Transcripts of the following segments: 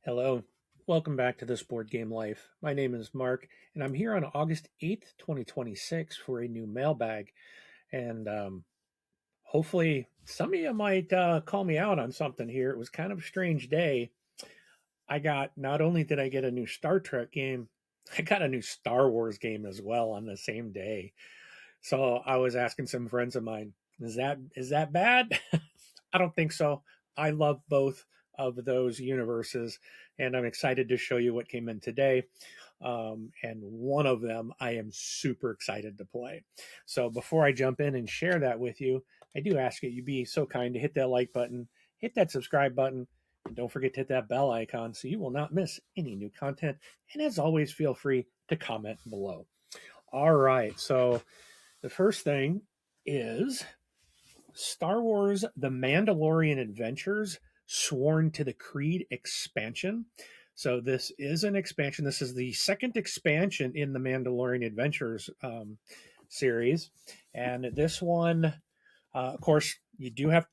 Hello, welcome back to This Board Game Life. My name is Mark, and I'm here on August 8th, 2026 for a new mailbag. And hopefully, some of you might call me out on something here. It was kind of a strange day. Not only did I get a new Star Trek game, I got a new Star Wars game as well on the same day. So I was asking some friends of mine, is that bad? I don't think so. I love both of those universes, and I'm excited to show you what came in today. And one of them I am super excited to play. So before I jump in and share that with you, I do ask you be so kind to hit that like button, hit that subscribe button, and don't forget to hit that bell icon so you will not miss any new content. And as always, feel free to comment below. All right, so the first thing is Star Wars The Mandalorian Adventures Sworn to the Creed expansion. So this is an expansion. This is the second expansion in the Mandalorian Adventures series. And this one, of course, you do have,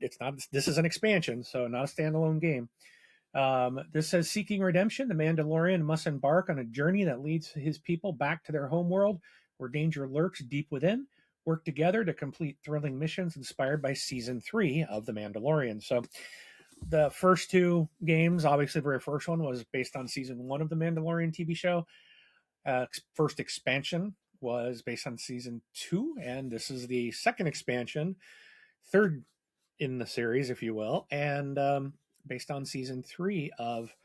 this is an expansion, so not a standalone game. This says, seeking redemption, the Mandalorian must embark on a journey that leads his people back to their homeworld, where danger lurks deep within. Work together to complete thrilling missions inspired by season 3 of The Mandalorian. So the first two games, obviously the very first one was based on season 1 of The Mandalorian TV show. First expansion was based on season 2, and this is the second expansion, third in the series, if you will, and based on season 3 of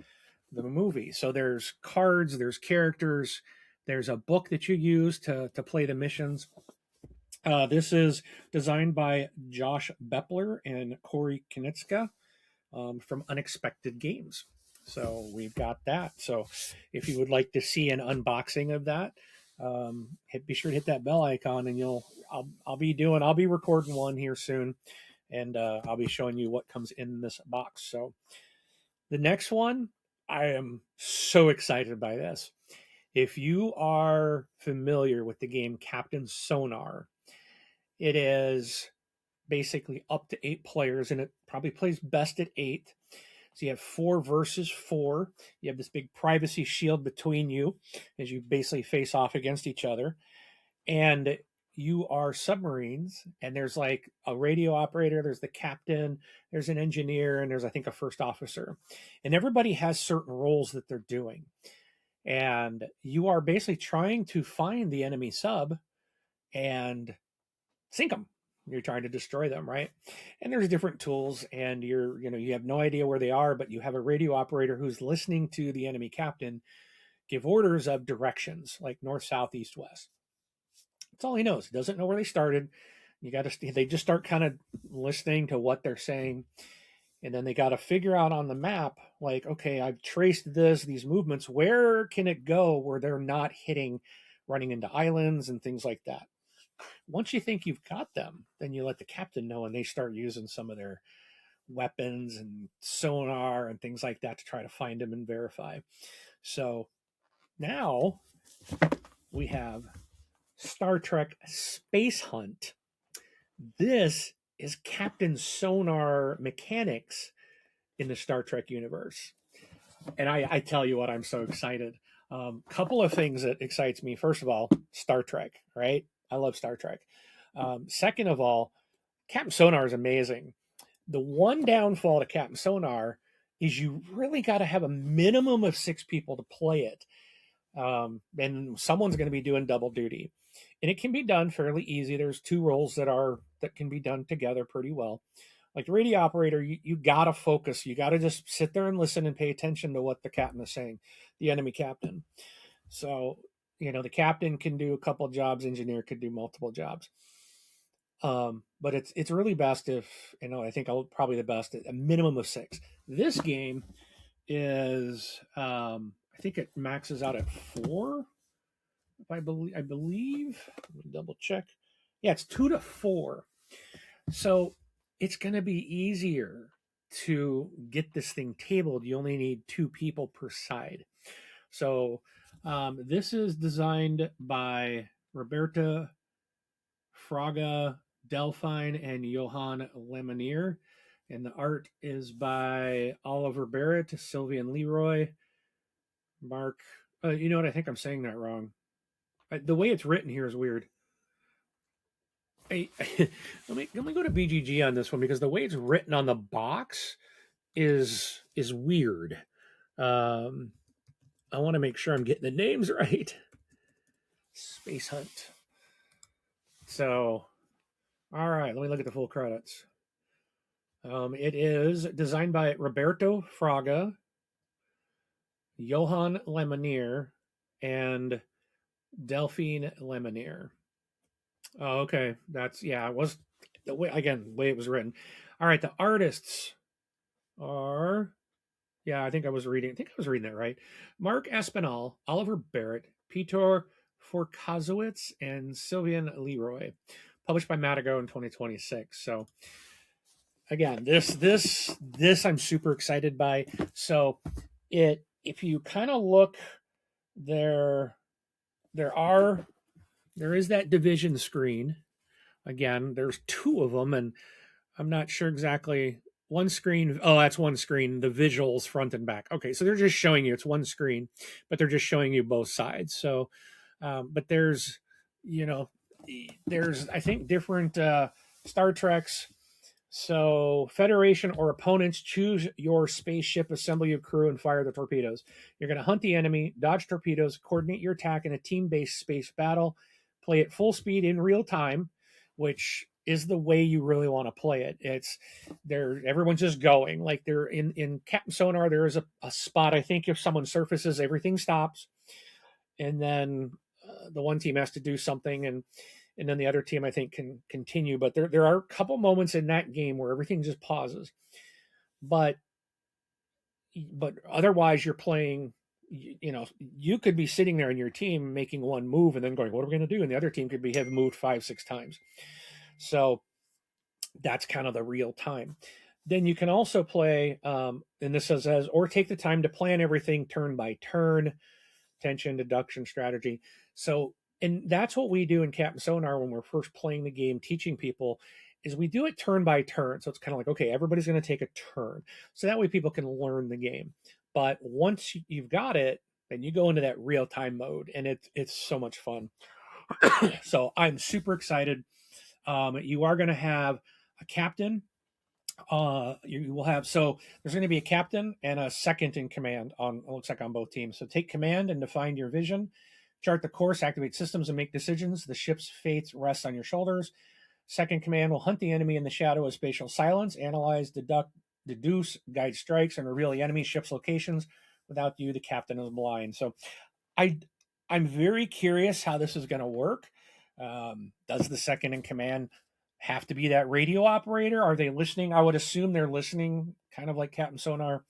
the movie. So there's cards, there's characters, there's a book that you use to play the missions. This is designed by Josh Bepler and Corey Knitska from Unexpected Games. So we've got that. So if you would like to see an unboxing of that, be sure to hit that bell icon, and I'll be recording one here soon, and I'll be showing you what comes in this box. So the next one, I am so excited by this. If you are familiar with the game Captain Sonar, it is basically up to 8 players, and it probably plays best at 8. So you have 4 versus 4. You have this big privacy shield between you as you basically face off against each other. And you are submarines, and there's like a radio operator, there's the captain, there's an engineer, and there's, I think, a first officer. And everybody has certain roles that they're doing. And you are basically trying to find the enemy sub and sink them. You're trying to destroy them, right? And there's different tools, and you have no idea where they are, but you have a radio operator who's listening to the enemy captain give orders of directions, like north, south, east, west. That's all he knows. He doesn't know where they started. They just start kind of listening to what they're saying, and then they got to figure out on the map, like, okay, I've traced these movements. Where can it go where they're not running into islands and things like that? Once you think you've got them, then you let the captain know, and they start using some of their weapons and sonar and things like that to try to find them and verify. So now we have Star Trek Space Hunt. This is Captain Sonar mechanics in the Star Trek universe. And I tell you what, I'm so excited. Couple of things that excites me. First of all, Star Trek, right? I love Star Trek. Second of all, Captain Sonar is amazing. The one downfall to Captain Sonar is you really got to have a minimum of 6 people to play it. And someone's going to be doing double duty. And it can be done fairly easy. There's 2 roles that can be done together pretty well. Like the radio operator, you got to focus. You got to just sit there and listen and pay attention to what the captain is saying, the enemy captain. So, the captain can do a couple jobs, engineer could do multiple jobs. But it's really best if, I think probably the best at a minimum of 6. This game is, I think it maxes out at 4. If I believe, let me double check. Yeah, it's 2 to 4. So it's going to be easier to get this thing tabled. You only need 2 people per side. So this is designed by Roberto, Fraga, Delphine, and Yohan Lemonnier. And the art is by Oliver Barrett, Sylvian Leroy, Mark. You know what? I think I'm saying that wrong. The way it's written here is weird. Let me go to BGG on this one because the way it's written on the box is weird. I want to make sure I'm getting the names right. Space Hunt. So, all right, let me look at the full credits. It is designed by Roberto Fraga, Yohan Lemonnier, and Delphine Lemonnier. Oh, okay. That's it was the way it was written. All right, the artists are I think I was reading that right. Mark Espinal, Oliver Barrett, Peter Forkazowitz, and Sylvian Leroy. Published by Matagot in 2026. So again, this I'm super excited by. So if you kind of look there there is that division screen. Again, there's two of them, and I'm not sure exactly. One screen, oh, that's one screen, the visuals front and back. Okay, so they're just showing you, it's one screen, but they're just showing you both sides. So, but there's, there's, I think, different Star Treks. So, Federation or opponents, choose your spaceship, assemble your crew, and fire the torpedoes. You're going to hunt the enemy, dodge torpedoes, coordinate your attack in a team based space battle, play at full speed in real time, which is the way you really want to play it. It's everyone's just going. Like they're in Captain Sonar, there is a spot, I think, if someone surfaces, everything stops. And then the one team has to do something, and then the other team, I think, can continue. But there are a couple moments in that game where everything just pauses. But otherwise, you're playing. You could be sitting there in your team making one move and then going, "What are we going to do?" And the other team could have moved 5-6 times. So that's kind of the real time. Then you can also play, and this says, or take the time to plan everything turn by turn, tension, deduction, strategy. So, and that's what we do in Captain Sonar when we're first playing the game, teaching people, is we do it turn by turn. So it's kind of like, okay, everybody's going to take a turn. So that way people can learn the game. But once you've got it, then you go into that real time mode, and it's so much fun. So I'm super excited. You are going to have a captain. You will have, so there's going to be a captain and a second in command on, it looks like, on both teams. So take command and define your vision, chart the course, activate systems, and make decisions. The ship's fates rest on your shoulders. Second command will hunt the enemy in the shadow of spatial silence, analyze, deduce, guide strikes, and reveal the enemy ship's locations. Without you, the captain is blind. So I'm very curious how this is going to work. Does the second in command have to be that radio operator? Are they listening? I would assume they're listening, kind of like Captain Sonar.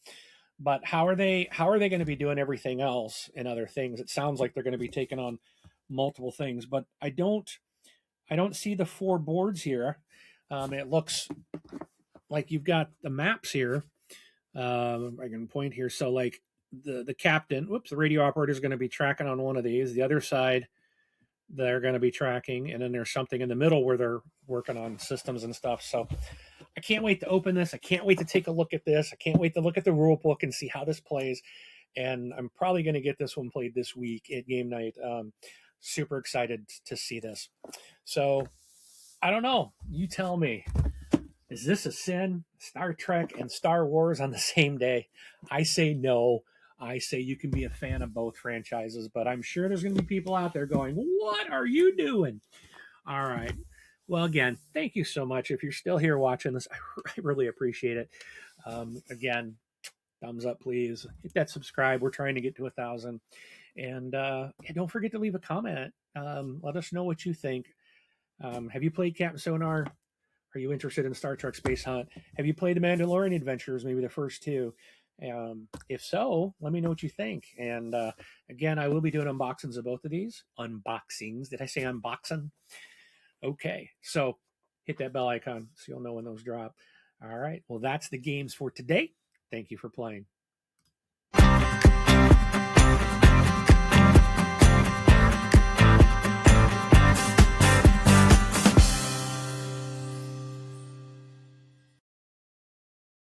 But how are they going to be doing everything else and other things? It sounds like they're going to be taking on multiple things, but I don't see the 4 boards here. It looks like you've got the maps here. I can point here. So like the captain, the radio operator is going to be tracking on one of these. The other side, they're going to be tracking, and then there's something in the middle where they're working on systems and stuff. So I can't wait to open this. I can't wait to take a look at this. I can't wait to look at the rule book and see how this plays. And I'm probably going to get this one played this week at game night. Super excited to see this. So I don't know. You tell me. Is this a sin? Star Trek and Star Wars on the same day? I say no. I say you can be a fan of both franchises, but I'm sure there's going to be people out there going, "What are you doing?" All right. Well, again, thank you so much. If you're still here watching this, I really appreciate it. Again, thumbs up, please. Hit that subscribe. We're trying to get to 1,000. And don't forget to leave a comment. Let us know what you think. Have you played Captain Sonar? Are you interested in Star Trek Space Hunt? Have you played the Mandalorian Adventures, maybe the first 2? If so, let me know what you think. And again, I will be doing unboxings of both of these. Unboxings. Did I say unboxing? Okay. So hit that bell icon so you'll know when those drop. All right. Well, that's the games for today. Thank you for playing.